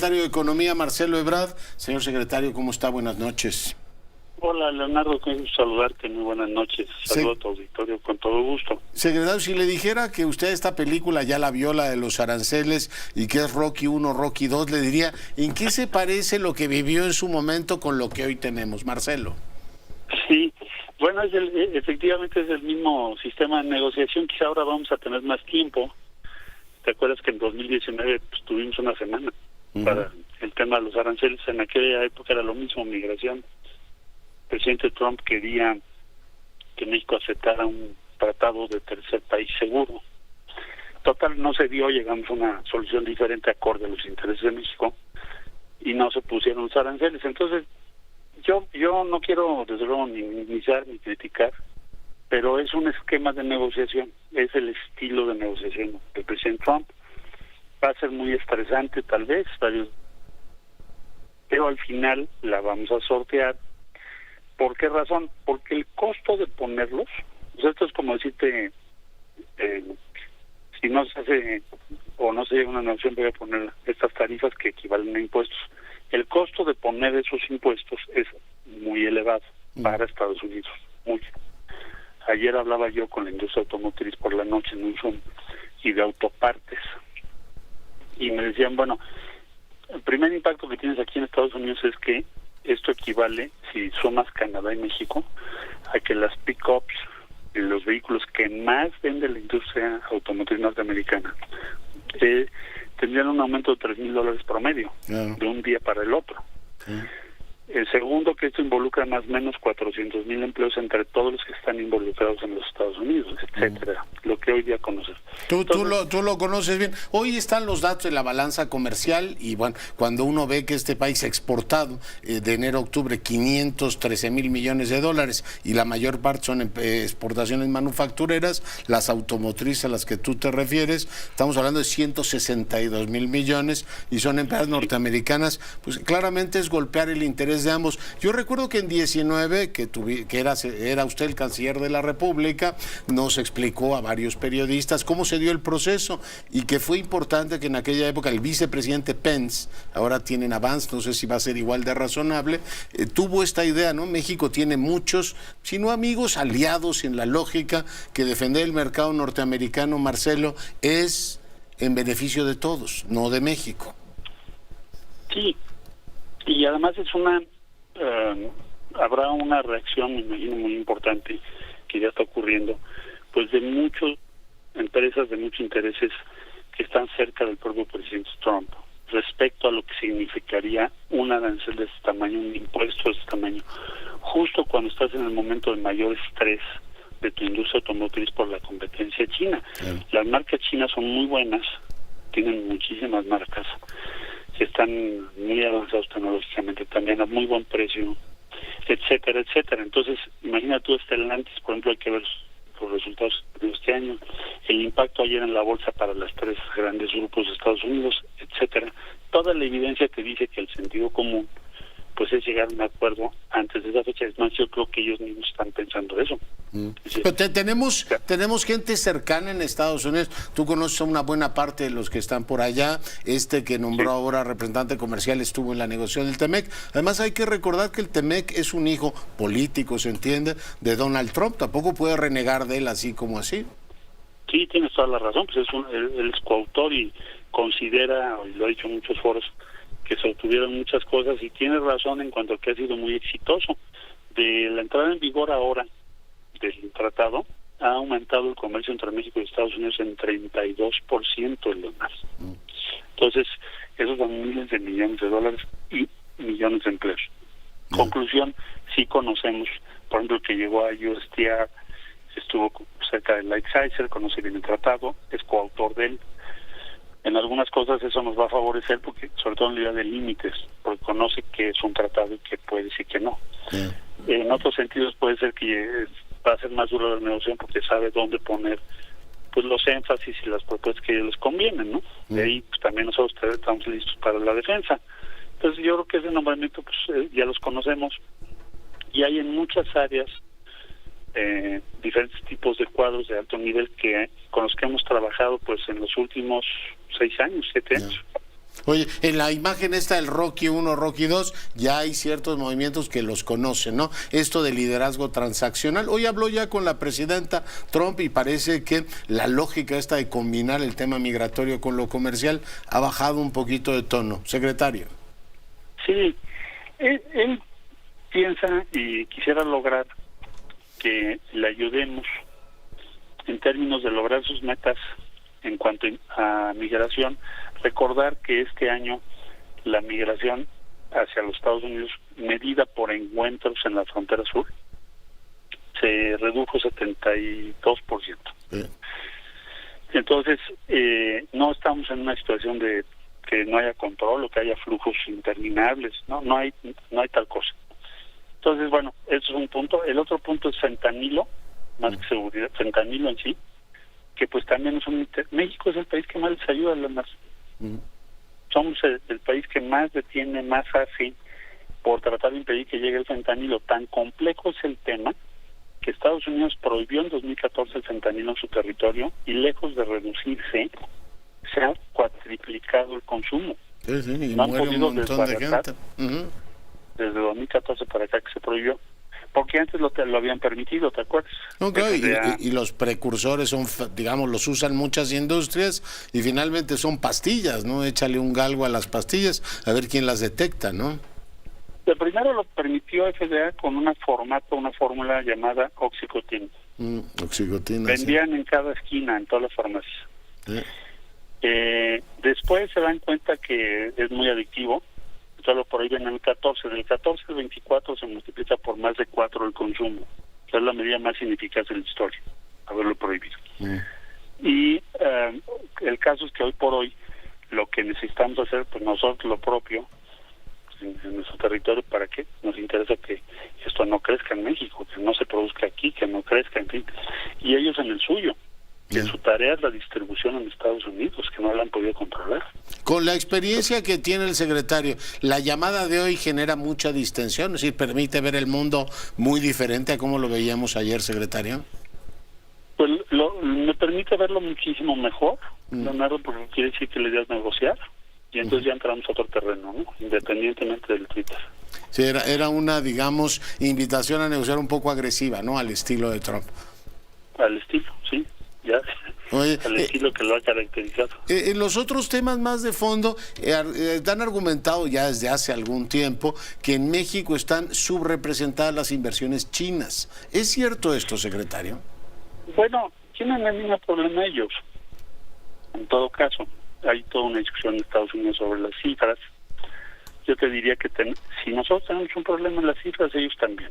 Secretario de Economía, Marcelo Ebrard. Señor secretario, ¿cómo está? Buenas noches. Hola, Leonardo, quiero saludarte, muy buenas noches. Saludo a tu auditorio con todo gusto. Secretario, si le dijera que usted esta película ya la vio, la de los aranceles, y que es Rocky 1, Rocky 2, le diría, ¿en qué se parece lo que vivió en su momento con lo que hoy tenemos? Marcelo. Sí, bueno, efectivamente es el mismo sistema de negociación, quizá ahora vamos a tener más tiempo. ¿Te acuerdas que en 2019 pues, tuvimos una semana para el tema de los aranceles? En aquella época era lo mismo, migración. El presidente Trump quería que México aceptara un tratado de tercer país seguro. Total, no se dio, llegamos a una solución diferente acorde a los intereses de México y no se pusieron los aranceles. Entonces, yo no quiero, desde luego, ni minimizar ni criticar, pero es un esquema de negociación, es el estilo de negociación del presidente Trump. Va a ser muy estresante, tal vez, pero al final la vamos a sortear. ¿Por qué razón? Porque el costo de ponerlos, pues esto es como decirte, si no se hace o no se llega a una negociación, voy a poner estas tarifas que equivalen a impuestos. El costo de poner esos impuestos es muy elevado para Estados Unidos, mucho. Ayer hablaba yo con la industria automotriz por la noche en un Zoom y de autopartes, y me decían, bueno, el primer impacto que tienes aquí en Estados Unidos es que esto equivale, si sumas Canadá y México, a que las pick-ups, los vehículos que más vende la industria automotriz norteamericana, tendrían un aumento de $3,000 promedio, de un día para el otro. El segundo, que esto involucra más o menos 400,000 empleos entre todos los que están involucrados en los Estados Unidos, etcétera, lo que hoy día conoces. Tú lo conoces bien. Hoy están los datos de la balanza comercial y bueno, cuando uno ve que este país ha exportado de enero a octubre 513,000 millones de dólares y la mayor parte son exportaciones manufactureras, las automotrices a las que tú te refieres, estamos hablando de 162,000 millones y son empresas norteamericanas, pues claramente es golpear el interés de ambos. Yo recuerdo que en 19, que era usted el canciller de la República, nos explicó a varios periodistas cómo se dio el proceso y que fue importante que en aquella época el vicepresidente Pence, ahora tienen Vance, no sé si va a ser igual de razonable, tuvo esta idea, ¿no? México tiene muchos, si no amigos, aliados en la lógica que defender el mercado norteamericano, Marcelo, es en beneficio de todos, no de México. Sí, y además es habrá una reacción, me imagino, muy importante que ya está ocurriendo, pues de muchas empresas, de muchos intereses que están cerca del propio presidente Trump respecto a lo que significaría un arancel de este tamaño, un impuesto de este tamaño, justo cuando estás en el momento de mayor estrés de tu industria automotriz por la competencia china. Las marcas chinas son muy buenas, tienen muchísimas marcas que están muy avanzados tecnológicamente también a muy buen precio, etcétera, etcétera. Entonces, imagina tú Stellantis, por ejemplo, hay que ver los resultados de este año, el impacto ayer en la bolsa para las tres grandes grupos de Estados Unidos, etcétera. Toda la evidencia te dice que el sentido común pues es llegar a un acuerdo antes de esa fecha. Es más, yo creo que ellos mismos están pensando eso. Pero tenemos gente cercana en Estados Unidos. Tú conoces a una buena parte de los que están por allá. Este que nombró ahora representante comercial estuvo en la negociación del TEMEC. Además hay que recordar que el TEMEC es un hijo político, se entiende, de Donald Trump. Tampoco puede renegar de él así como así. Sí, tienes toda la razón. Pues él es coautor y considera, y lo ha dicho en muchos foros, que se obtuvieron muchas cosas, y tiene razón en cuanto a que ha sido muy exitoso. De la entrada en vigor ahora del tratado, ha aumentado el comercio entre México y Estados Unidos en 32% en los más. Entonces, esos son miles de millones de dólares y millones de empleos. Conclusión, sí conocemos, por ejemplo, que llegó a USTR, estuvo cerca de Lighthizer, conoce bien el tratado, es coautor de él. En algunas cosas eso nos va a favorecer, porque sobre todo en la idea de límites, porque conoce que es un tratado y que puede decir que no. En otros sentidos puede ser que va a ser más duro la negociación porque sabe dónde poner pues los énfasis y las propuestas que a ellos les convienen, ¿no? De ahí pues también nosotros estamos listos para la defensa. Entonces yo creo que ese nombramiento pues ya los conocemos, y hay en muchas áreas diferentes tipos de cuadros de alto nivel con los que hemos trabajado pues en los últimos 6 años, 7 años. Oye, en la imagen esta del Rocky 1, Rocky 2, ya hay ciertos movimientos que los conocen, ¿no? Esto de liderazgo transaccional. Hoy habló ya con la presidenta Trump y parece que la lógica esta de combinar el tema migratorio con lo comercial ha bajado un poquito de tono. Secretario. Sí, él piensa y quisiera lograr que le ayudemos en términos de lograr sus metas en cuanto a migración. Recordar que este año la migración hacia los Estados Unidos, medida por encuentros en la frontera sur, se redujo 72%. Entonces, no estamos en una situación de que no haya control o que haya flujos interminables, no hay tal cosa. Entonces, bueno, eso es un punto. El otro punto es fentanilo, más que seguridad, fentanilo en sí, que pues también es México es el país que más les ayuda a las más. Somos el país que más detiene, más hace por tratar de impedir que llegue el fentanilo. Tan complejo es el tema que Estados Unidos prohibió en 2014 el fentanilo en su territorio y lejos de reducirse, se ha cuatriplicado el consumo. Sí, y no han muere podido un montón de gente. Desde 2014 para acá que se prohibió, porque antes lo habían permitido, ¿te acuerdas? No, claro, y los precursores son, digamos, los usan muchas industrias y finalmente son pastillas, ¿no? Échale un galgo a las pastillas a ver quién las detecta, ¿no? De primero lo permitió FDA con una fórmula llamada Oxycontin. Oxycontin. Vendían en cada esquina, en todas las farmacias. Después se dan cuenta que es muy adictivo, entonces lo prohíben en el 14. Del 14 al 24 se multiplica por más de 4 el consumo. Es la medida más ineficaz de la historia, haberlo prohibido. Y el caso es que hoy por hoy lo que necesitamos hacer, pues nosotros lo propio, en nuestro territorio, para que nos interesa que esto no crezca en México, que no se produzca aquí, que no crezca, en fin. Y ellos en el suyo. Que su tarea es la distribución en Estados Unidos, que no la han podido controlar. Con la experiencia que tiene el secretario, la llamada de hoy genera mucha distensión, es decir, permite ver el mundo muy diferente a como lo veíamos ayer, secretario. Pues me permite verlo muchísimo mejor, Leonardo, porque quiere decir que la idea es negociar, y entonces ya entramos a otro terreno, ¿no? Independientemente del Twitter. Sí, era una, digamos, invitación a negociar un poco agresiva, ¿no? Al estilo de Trump. Al estilo, sí. Ya, oye, al estilo que lo ha caracterizado. En los otros temas más de fondo, han argumentado ya desde hace algún tiempo que en México están subrepresentadas las inversiones chinas. ¿Es cierto esto, secretario? Bueno, tienen el mismo problema ellos. En todo caso, hay toda una discusión en Estados Unidos sobre las cifras. Yo te diría que si nosotros tenemos un problema en las cifras, ellos también.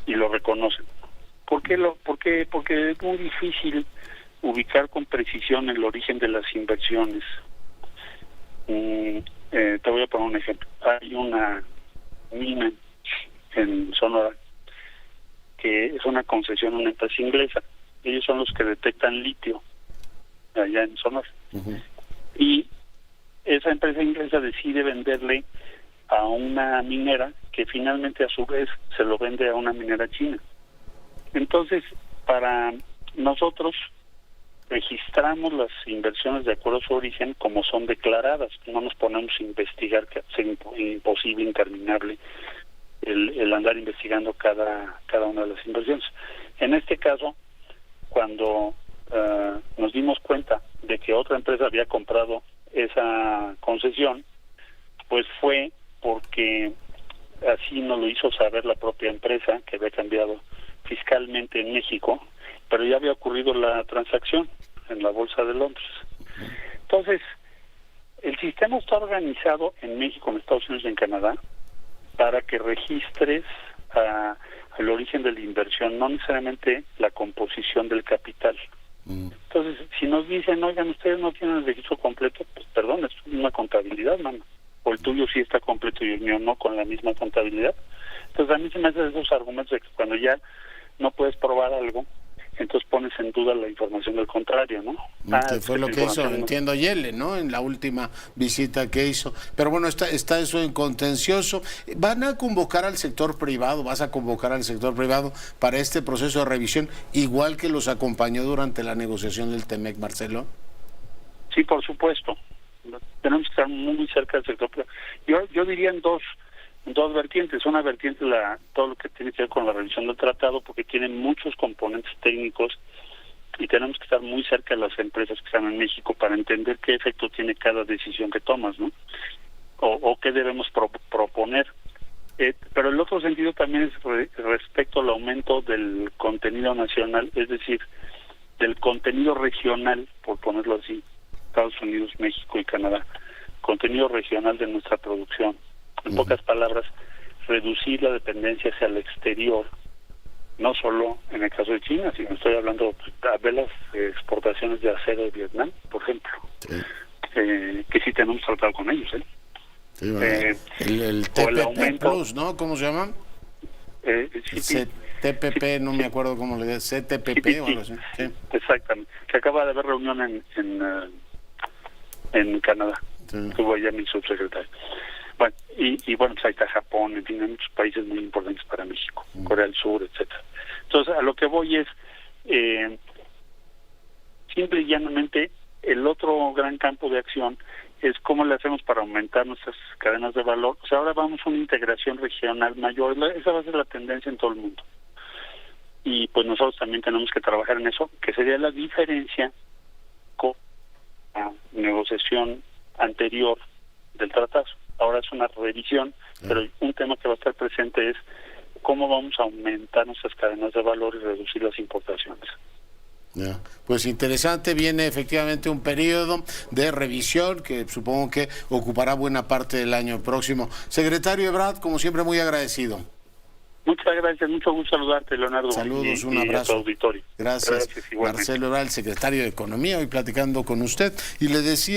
Y lo reconocen. ¿Por qué? Porque es muy difícil ubicar con precisión el origen de las inversiones. Te voy a poner un ejemplo. Hay una mina en Sonora que es una concesión a una empresa inglesa. Ellos son los que detectan litio allá en Sonora. Y esa empresa inglesa decide venderle a una minera que finalmente a su vez se lo vende a una minera china. Entonces, para nosotros registramos las inversiones de acuerdo a su origen como son declaradas. No nos ponemos a investigar, que es imposible, interminable el andar investigando cada una de las inversiones. En este caso, cuando nos dimos cuenta de que otra empresa había comprado esa concesión, pues fue porque así nos lo hizo saber la propia empresa, que había cambiado fiscalmente en México, pero ya había ocurrido la transacción en la Bolsa de Londres. Entonces, el sistema está organizado en México, en Estados Unidos y en Canadá para que registres al origen de la inversión, no necesariamente la composición del capital. Entonces, si nos dicen, oigan, ustedes no tienen el registro completo, pues perdón, es una contabilidad, mano. O el tuyo sí está completo y el mío no, con la misma contabilidad. Entonces, a mí se me hacen esos argumentos de que cuando ya no puedes probar algo, entonces pones en duda la información del contrario, ¿no? Que fue lo que hizo, entiendo, Yellen, ¿no? En la última visita que hizo. Pero bueno, está eso en contencioso. ¿Van a convocar al sector privado, vas a convocar al sector privado para este proceso de revisión, igual que los acompañó durante la negociación del TEMEC, Marcelo? Sí, por supuesto. tenemos que estar muy cerca del sector privado. Yo diría en dos vertientes. Una vertiente todo lo que tiene que ver con la revisión del tratado, porque tiene muchos componentes técnicos y tenemos que estar muy cerca de las empresas que están en México para entender qué efecto tiene cada decisión que tomas, ¿no? O qué debemos proponer. Pero el otro sentido también es respecto al aumento del contenido nacional, es decir, del contenido regional, por ponerlo así, Estados Unidos, México y Canadá, contenido regional de nuestra producción. En pocas palabras, reducir la dependencia hacia el exterior, no solo en el caso de China, sino estoy hablando de las exportaciones de acero de Vietnam, por ejemplo, que sí tenemos tratado con ellos, Sí, el TPP aumento, Plus, ¿no? ¿Cómo se llama? TPP, no me acuerdo cómo le dice, CTPP o algo así. Sí. Exactamente, que acaba de haber reunión en Canadá, estuvo allá mi subsecretario. Bueno, y bueno, pues ahí está Japón, en fin, hay muchos países muy importantes para México, Corea del Sur, etcétera. Entonces, a lo que voy es, simple y llanamente, el otro gran campo de acción es cómo le hacemos para aumentar nuestras cadenas de valor. O sea, ahora vamos a una integración regional mayor, esa va a ser la tendencia en todo el mundo. Y pues nosotros también tenemos que trabajar en eso, que sería la diferencia con la negociación anterior del tratado. Ahora es una revisión, pero un tema que va a estar presente es cómo vamos a aumentar nuestras cadenas de valor y reducir las importaciones. Pues interesante, viene efectivamente un periodo de revisión que supongo que ocupará buena parte del año próximo. Secretario Ebrard, como siempre, muy agradecido. Muchas gracias, mucho gusto saludarte, Leonardo. Saludos, un abrazo. A tu auditorio. Gracias Marcelo Ebrard, secretario de Economía, hoy platicando con usted. Y le decía